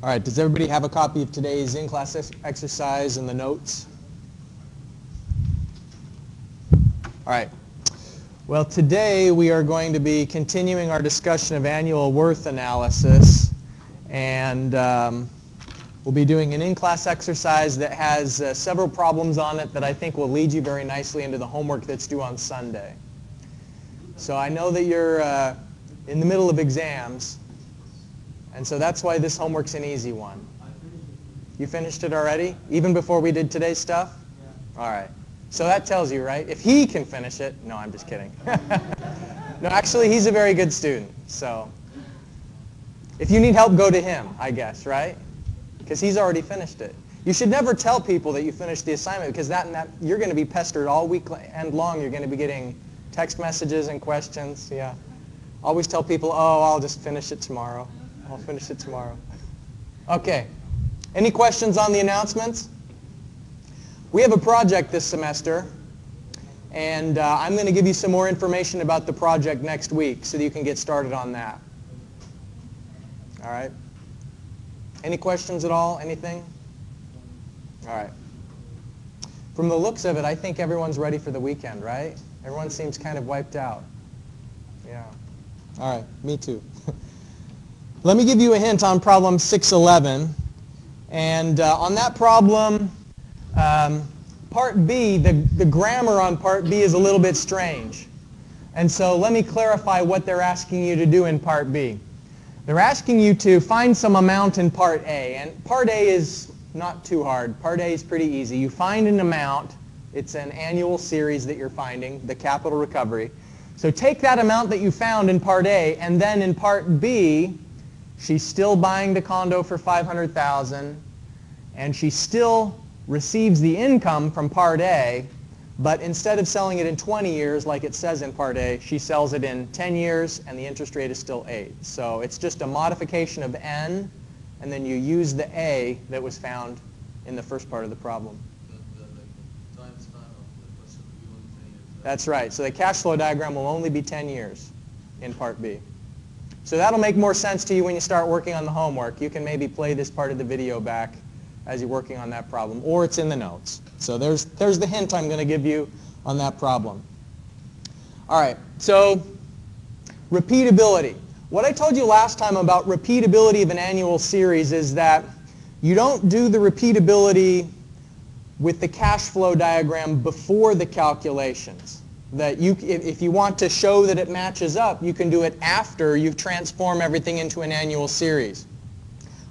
All right, does everybody have a copy of today's in-class exercise and the notes? All right. Well, today we are going to be continuing our discussion of annual worth analysis, and we'll be doing an in-class exercise that has several problems on it that I think will lead you very nicely into the homework that's due on Sunday. So I know that you're in the middle of exams, and so that's why this homework's an easy one. You finished it already? Even before we did today's stuff? Yeah. All right. So that tells you, right? If he can finish it, no, I'm just kidding. No, actually, he's a very good student. So if you need help, go to him, I guess, right? Because he's already finished it. You should never tell people that you finished the assignment, because you're going to be pestered all week and long. You're going to be getting text messages and questions. Yeah. Always tell people, oh, I'll just finish it tomorrow. I'll finish it tomorrow. Okay. Any questions on the announcements? We have a project this semester, and I'm going to give you some more information about the project next week so that you can get started on that. All right? Any questions at all? Anything? All right. From the looks of it, I think everyone's ready for the weekend, right? Everyone seems kind of wiped out. Yeah. All right. Me too. Let me give you a hint on problem 611. And on that problem, part B, the grammar on part B is a little bit strange. And so let me clarify what they're asking you to do in part B. They're asking you to find some amount in part A. And part A is not too hard. Part A is pretty easy. You find an amount. It's an annual series that you're finding, the capital recovery. So take that amount that you found in part A, and then in part B, she's still buying the condo for $500,000, and she still receives the income from part A, but instead of selling it in 20 years like it says in part A, she sells it in 10 years, and the interest rate is still 8. So it's just a modification of N, and then you use the A that was found in the first part of the problem. That's right. So the cash flow diagram will only be 10 years in part B. So that'll make more sense to you when you start working on the homework. You can maybe play this part of the video back as you're working on that problem, or it's in the notes. So there's the hint I'm going to give you on that problem. All right, so repeatability. What I told you last time about repeatability of an annual series is that you don't do the repeatability with the cash flow diagram before the calculations. That if you want to show that it matches up, you can do it after you transform everything into an annual series.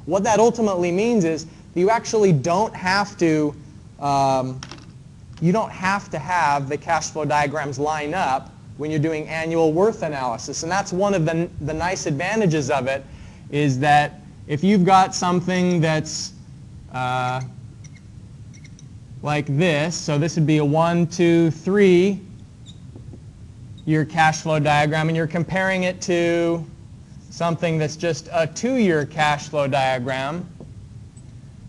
What that ultimately means is you actually don't have to have the cash flow diagrams line up when you're doing annual worth analysis. And that's one of the nice advantages of it, is that if you've got something that's like this, so this would be a 1, 2, 3 year cash flow diagram, and you're comparing it to something that's just a 2-year cash flow diagram.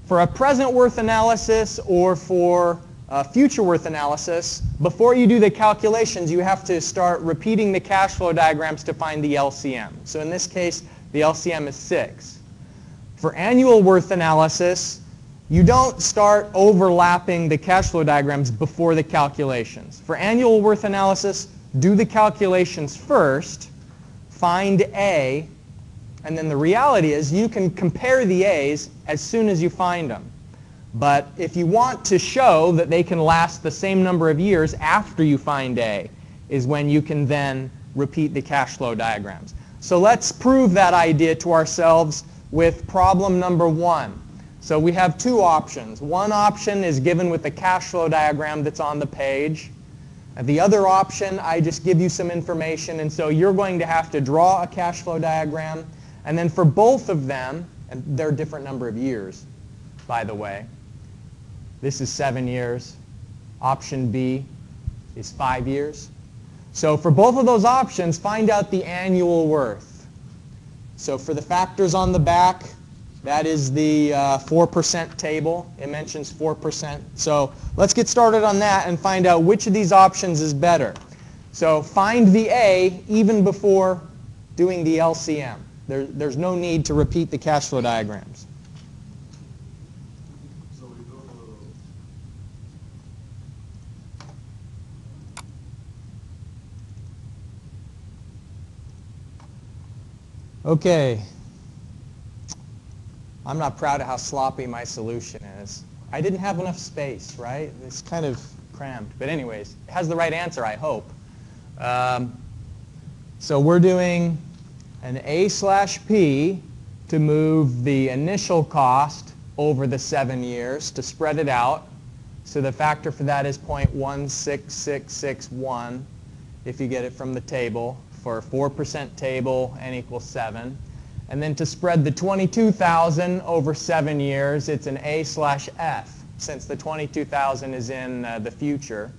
For a present worth analysis or for future worth analysis, before you do the calculations, you have to start repeating the cash flow diagrams to find the LCM. So in this case, the LCM is 6. For annual worth analysis, you don't start overlapping the cash flow diagrams before the calculations. For annual worth analysis, do the calculations first, find A, and then the reality is you can compare the A's as soon as you find them. But if you want to show that they can last the same number of years after you find A, is when you can then repeat the cash flow diagrams. So let's prove that idea to ourselves with problem number 1. So we have 2 options. One option is given with the cash flow diagram that's on the page. The other option, I just give you some information, and so you're going to have to draw a cash flow diagram. And then for both of them, and they're a different number of years, by the way. This is 7 years. Option B is 5 years. So for both of those options, find out the annual worth. So for the factors on the back, that is the 4% table. It mentions 4%. So let's get started on that and find out which of these options is better. So find the A even before doing the LCM. There's no need to repeat the cash flow diagrams. Okay. I'm not proud of how sloppy my solution is. I didn't have enough space, right? It's kind of crammed. But anyways, it has the right answer, I hope. So we're doing an A/P to move the initial cost over the 7 years to spread it out. So the factor for that is 0.16661 if you get it from the table for a 4% table, n equals 7. And then to spread the 22,000 over 7 years, it's an A/F, since the 22,000 is in the future.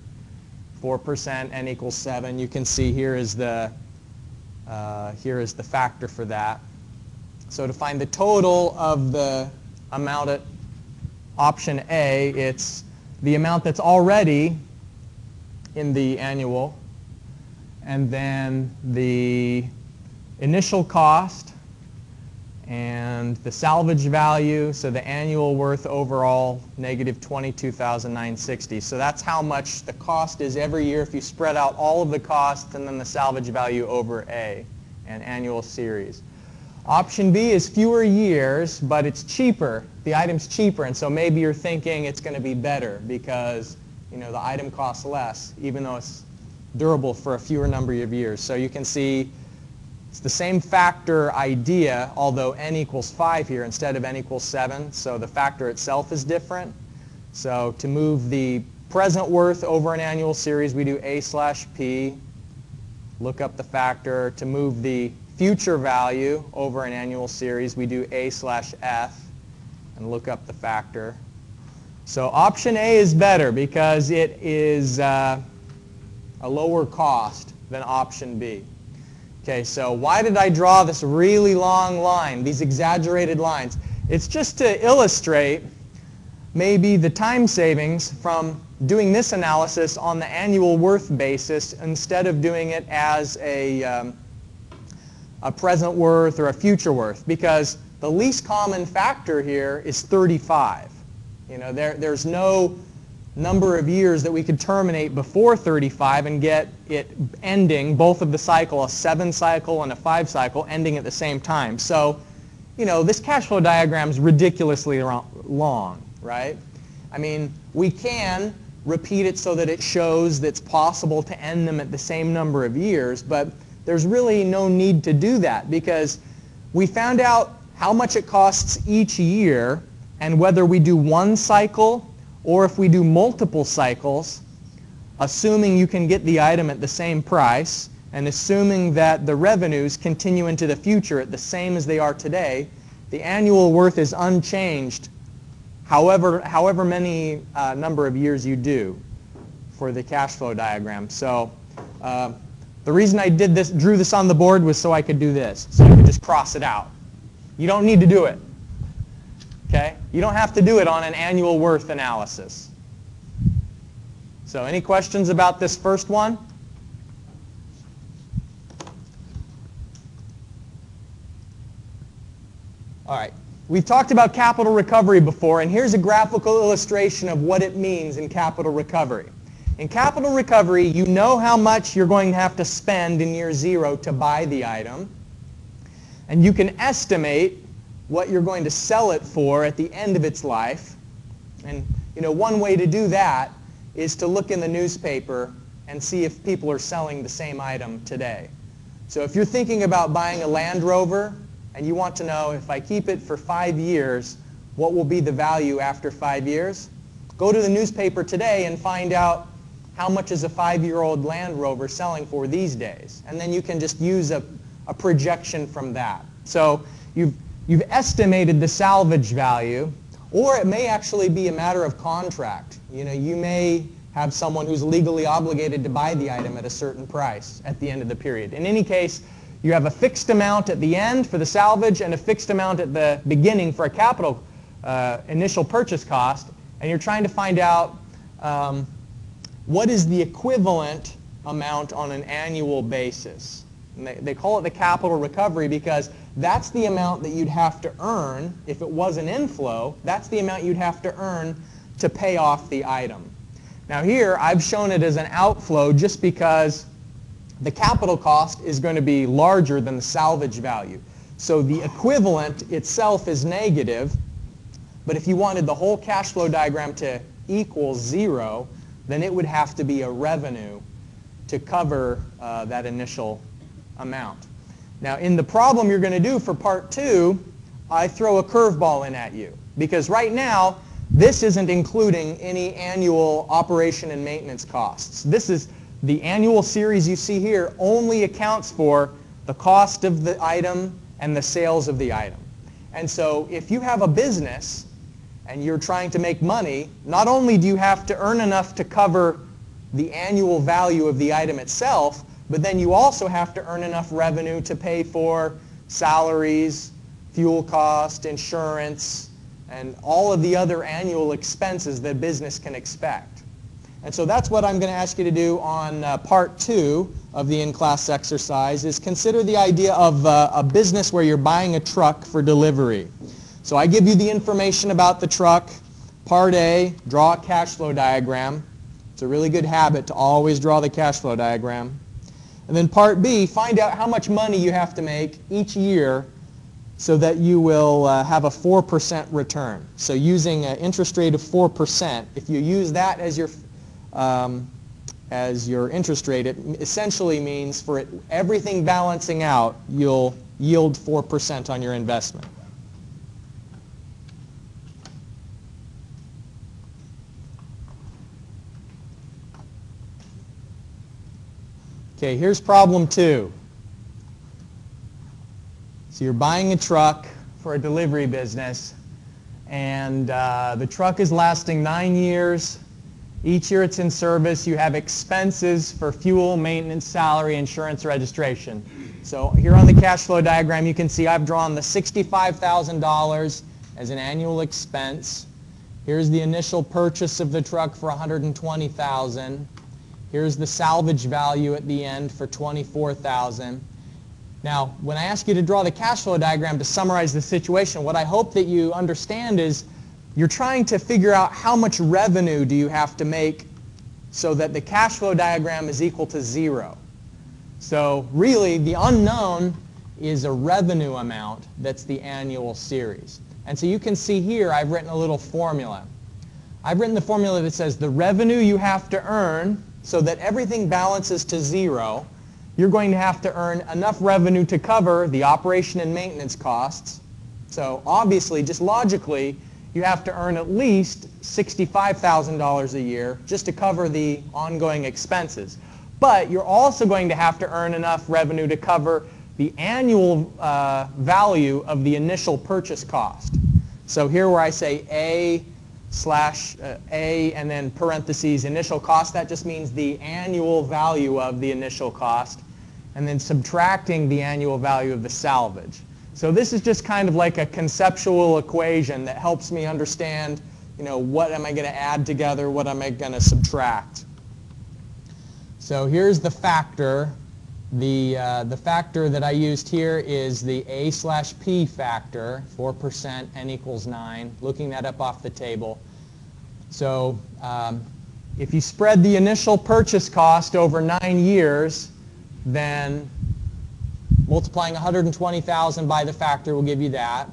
4%, n equals 7. You can see here is the factor for that. So to find the total of the amount at option A, it's the amount that's already in the annual, and then the initial cost, and the salvage value, so the annual worth overall, negative 22,960. So that's how much the cost is every year if you spread out all of the costs and then the salvage value over A, an annual series. Option B is fewer years, but it's cheaper. The item's cheaper, and so maybe you're thinking it's going to be better because the item costs less, even though it's durable for a fewer number of years. So you can see it's the same factor idea, although n equals 5 here instead of n equals 7. So the factor itself is different. So to move the present worth over an annual series, we do A/P, look up the factor. To move the future value over an annual series, we do A/F and look up the factor. So option A is better because it is a lower cost than option B. Okay, so why did I draw this really long line, these exaggerated lines? It's just to illustrate maybe the time savings from doing this analysis on the annual worth basis instead of doing it as a present worth or a future worth, because the least common factor here is 35. There's no number of years that we could terminate before 35 and get it ending, both of the cycle, a 7 cycle and a 5 cycle, ending at the same time. So, this cash flow diagram is ridiculously long, right? I mean, we can repeat it so that it shows that it's possible to end them at the same number of years, but there's really no need to do that because we found out how much it costs each year, and whether we do one cycle or if we do multiple cycles, assuming you can get the item at the same price and assuming that the revenues continue into the future at the same as they are today, the annual worth is unchanged however many number of years you do for the cash flow diagram. So the reason I drew this on the board was so I could do this, so you could just cross it out. You don't need to do it. Okay? You don't have to do it on an annual worth analysis. So any questions about this first one? All right. We've talked about capital recovery before, and here's a graphical illustration of what it means in capital recovery. In capital recovery, you know how much you're going to have to spend in year 0 to buy the item, and you can estimate what you're going to sell it for at the end of its life. And one way to do that is to look in the newspaper and see if people are selling the same item today. So if you're thinking about buying a Land Rover and you want to know, if I keep it for 5 years, what will be the value after 5 years? Go to the newspaper today and find out how much is a 5-year-old Land Rover selling for these days. And then you can just use a projection from that. So You've estimated the salvage value, or it may actually be a matter of contract. You may have someone who's legally obligated to buy the item at a certain price at the end of the period. In any case, you have a fixed amount at the end for the salvage and a fixed amount at the beginning for a capital initial purchase cost, and you're trying to find out what is the equivalent amount on an annual basis. And they call it the capital recovery because that's the amount that you'd have to earn if it was an inflow. That's the amount you'd have to earn to pay off the item. Now here, I've shown it as an outflow just because the capital cost is going to be larger than the salvage value. So the equivalent itself is negative, but if you wanted the whole cash flow diagram to equal 0, then it would have to be a revenue to cover that initial amount. Now in the problem you're going to do for part 2, I throw a curveball in at you, because right now this isn't including any annual operation and maintenance costs. This is the annual series you see here only accounts for the cost of the item and the sales of the item. And so if you have a business and you're trying to make money, not only do you have to earn enough to cover the annual value of the item itself, but then you also have to earn enough revenue to pay for salaries, fuel cost, insurance, and all of the other annual expenses that business can expect. And so that's what I'm going to ask you to do on part 2 of the in-class exercise, is consider the idea of a business where you're buying a truck for delivery. So I give you the information about the truck. Part A, draw a cash flow diagram. It's a really good habit to always draw the cash flow diagram. And then part B, find out how much money you have to make each year so that you will have a 4% return. So using an interest rate of 4%, if you use that as your interest rate, it essentially means for everything balancing out, you'll yield 4% on your investment. Okay, here's problem 2. So you're buying a truck for a delivery business, and the truck is lasting 9 years. Each year it's in service. You have expenses for fuel, maintenance, salary, insurance, registration. So here on the cash flow diagram you can see I've drawn the $65,000 as an annual expense. Here's the initial purchase of the truck for $120,000. Here's the salvage value at the end for $24,000. Now, when I ask you to draw the cash flow diagram to summarize the situation, what I hope that you understand is you're trying to figure out how much revenue do you have to make so that the cash flow diagram is equal to 0. So really, the unknown is a revenue amount that's the annual series. And so you can see here I've written a little formula. I've written the formula that says the revenue you have to earn so that everything balances to 0, you're going to have to earn enough revenue to cover the operation and maintenance costs. So obviously, just logically, you have to earn at least $65,000 a year just to cover the ongoing expenses. But you're also going to have to earn enough revenue to cover the annual value of the initial purchase cost. So here where I say A and then parentheses initial cost, that just means the annual value of the initial cost, and then subtracting the annual value of the salvage. So this is just kind of like a conceptual equation that helps me understand, what am I going to add together, what am I going to subtract. So here's the factor. The factor that I used here is the A/P factor, 4%, n equals 9, looking that up off the table. So if you spread the initial purchase cost over 9 years, then multiplying 120,000 by the factor will give you that.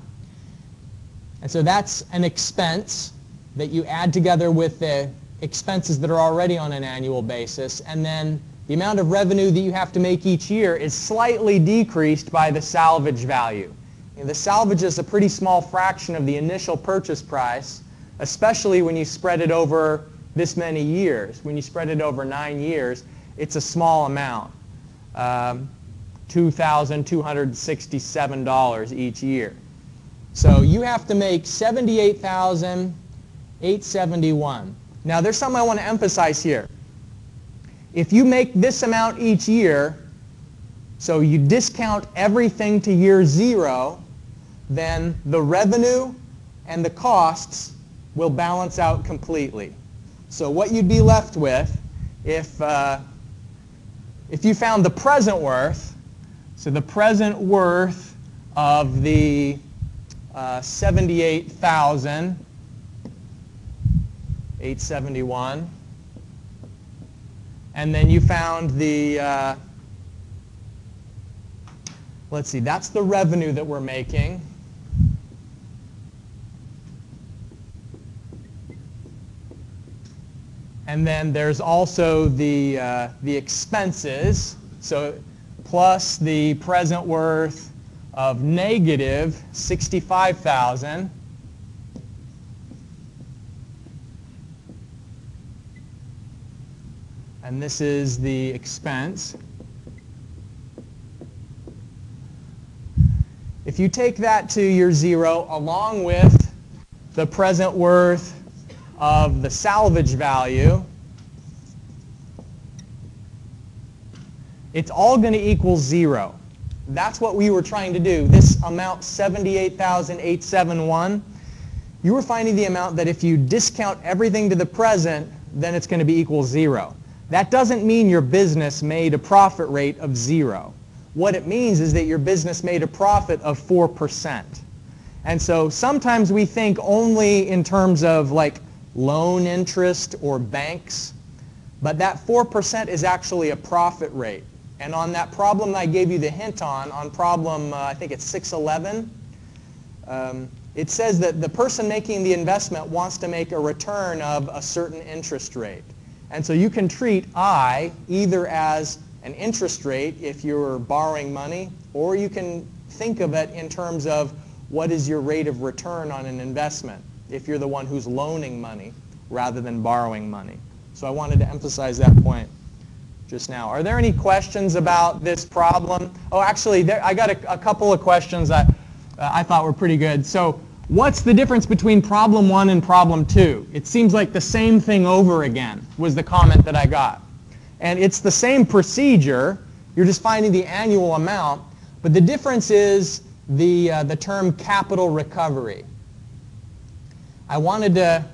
And so that's an expense that you add together with the expenses that are already on an annual basis, and then the amount of revenue that you have to make each year is slightly decreased by the salvage value. The salvage is a pretty small fraction of the initial purchase price, especially when you spread it over this many years. When you spread it over 9 years, it's a small amount, $2,267 each year. So you have to make $78,871. Now there's something I want to emphasize here. If you make this amount each year, so you discount everything to year 0, then the revenue and the costs will balance out completely. So what you'd be left with if you found the present worth, so the present worth of the 78,871, and then you found the, let's see, that's the revenue that we're making. And then there's also the expenses, so plus the present worth of negative 65,000. And this is the expense. If you take that to your zero along with the present worth of the salvage value, it's all going to equal 0. That's what we were trying to do. This amount, 78,871, you were finding the amount that if you discount everything to the present, then it's going to be equal 0. That doesn't mean your business made a profit rate of 0. What it means is that your business made a profit of 4%. And so sometimes we think only in terms of like loan interest or banks, but that 4% is actually a profit rate. And on that problem that I gave you the hint on problem, I think it's 611, it says that the person making the investment wants to make a return of a certain interest rate. And so you can treat I either as an interest rate if you're borrowing money, or you can think of it in terms of what is your rate of return on an investment if you're the one who's loaning money rather than borrowing money. So I wanted to emphasize that point just now. Are there any questions about this problem? Oh, actually, I got a couple of questions that I thought were pretty good. So what's the difference between problem 1 and problem 2? It seems like the same thing over again was the comment that I got. And it's the same procedure. You're just finding the annual amount. But the difference is the term capital recovery. I wanted to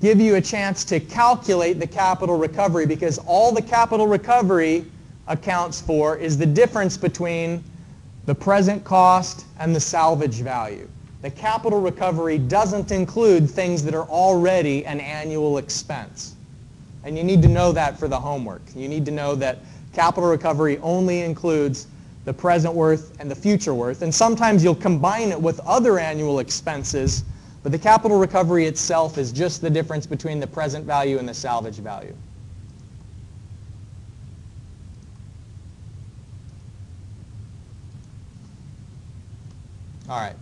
give you a chance to calculate the capital recovery because all the capital recovery accounts for is the difference between the present cost and the salvage value. The capital recovery doesn't include things that are already an annual expense. And you need to know that for the homework. You need to know that capital recovery only includes the present worth and the future worth. And sometimes you'll combine it with other annual expenses, but the capital recovery itself is just the difference between the present value and the salvage value. All right.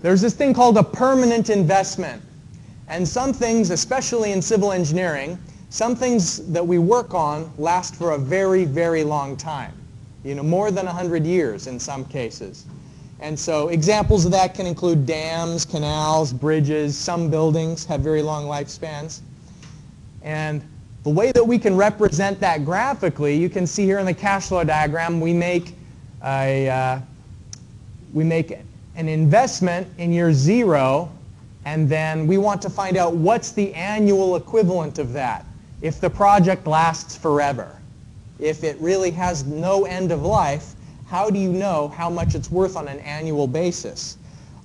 There's this thing called a permanent investment. And some things, especially in civil engineering, some things that we work on last for a very, very long time. You know, more than 100 years in some cases. And so examples of that can include dams, canals, bridges. Some buildings have very long lifespans. And the way that we can represent that graphically, you can see here in the cash flow diagram, we make an investment in year 0, and then we want to find out what's the annual equivalent of that if the project lasts forever. If it really has no end of life, how do you know how much it's worth on an annual basis?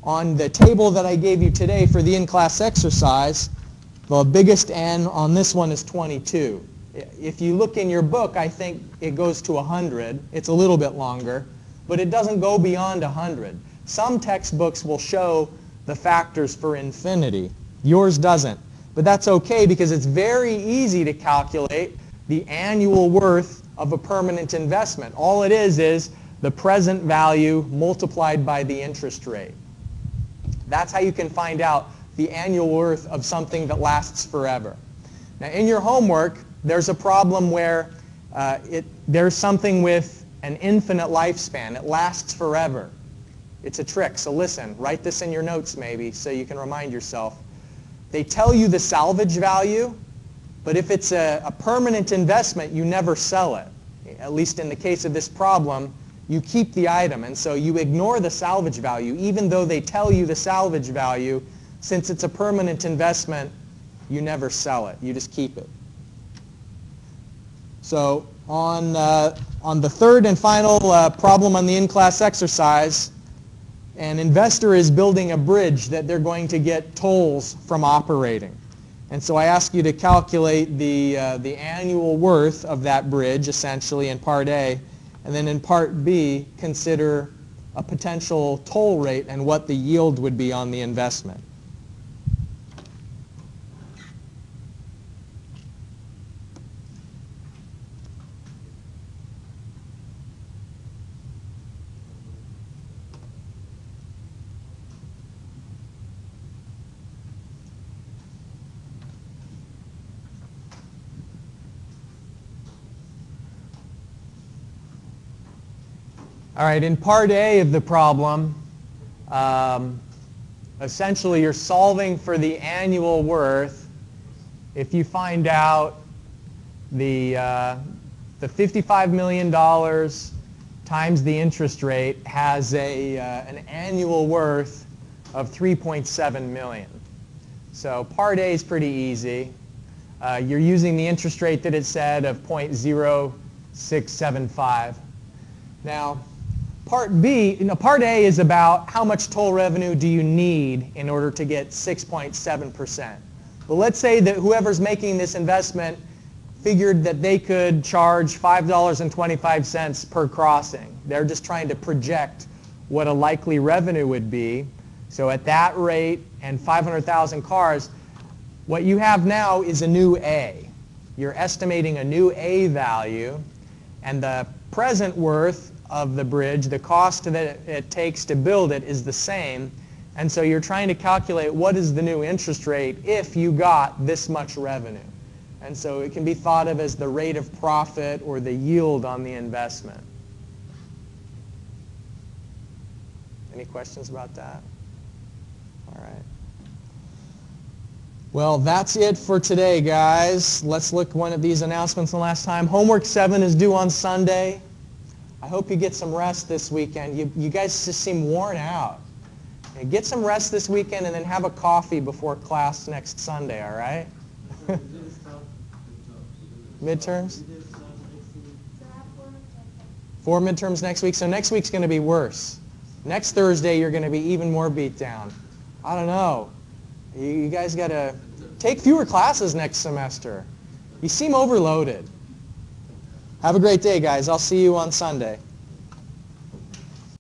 On the table that I gave you today for the in-class exercise, the biggest N on this one is 22. If you look in your book, I think it goes to 100. It's a little bit longer, but it doesn't go beyond 100. Some textbooks will show the factors for infinity. Yours doesn't. But that's okay because it's very easy to calculate the annual worth of a permanent investment. All it is the present value multiplied by the interest rate. That's how you can find out the annual worth of something that lasts forever. Now in your homework, there's a problem where there's something with an infinite lifespan. It lasts forever. It's a trick, so listen, write this in your notes maybe so you can remind yourself. They tell you the salvage value, but if it's a permanent investment, you never sell it. At least in the case of this problem, you keep the item, and so you ignore the salvage value. Even though they tell you the salvage value, since it's a permanent investment, you never sell it. You just keep it. So on the third and final problem on the in-class exercise, an investor is building a bridge that they're going to get tolls from operating. And so I ask you to calculate the annual worth of that bridge, essentially, in Part A. And then in part B, consider a potential toll rate and what the yield would be on the investment. All right, in part A of the problem, essentially you're solving for the annual worth. If you find out the $55 million times the interest rate has an annual worth of $3.7 million. So part A is pretty easy. You're using the interest rate that it said of 0.0675. Now, part B, part A is about how much toll revenue do you need in order to get 6.7%. Well, let's say that whoever's making this investment figured that they could charge $5.25 per crossing. They're just trying to project what a likely revenue would be. So at that rate and 500,000 cars, what you have now is a new A. You're estimating a new A value, and the present worth of the bridge, the cost that it takes to build it is the same. And so you're trying to calculate what is the new interest rate if you got this much revenue. And so it can be thought of as the rate of profit or the yield on the investment. Any questions about that? All right. Well, that's it for today, guys. Let's look at one of these announcements one last time. Homework 7 is due on Sunday. I hope you get some rest this weekend. You guys just seem worn out. Get some rest this weekend and then have a coffee before class next Sunday, all right? Midterms? 4 midterms next week. So next week's going to be worse. Next Thursday, you're going to be even more beat down. I don't know. You guys got to take fewer classes next semester. You seem overloaded. Have a great day, guys. I'll see you on Sunday.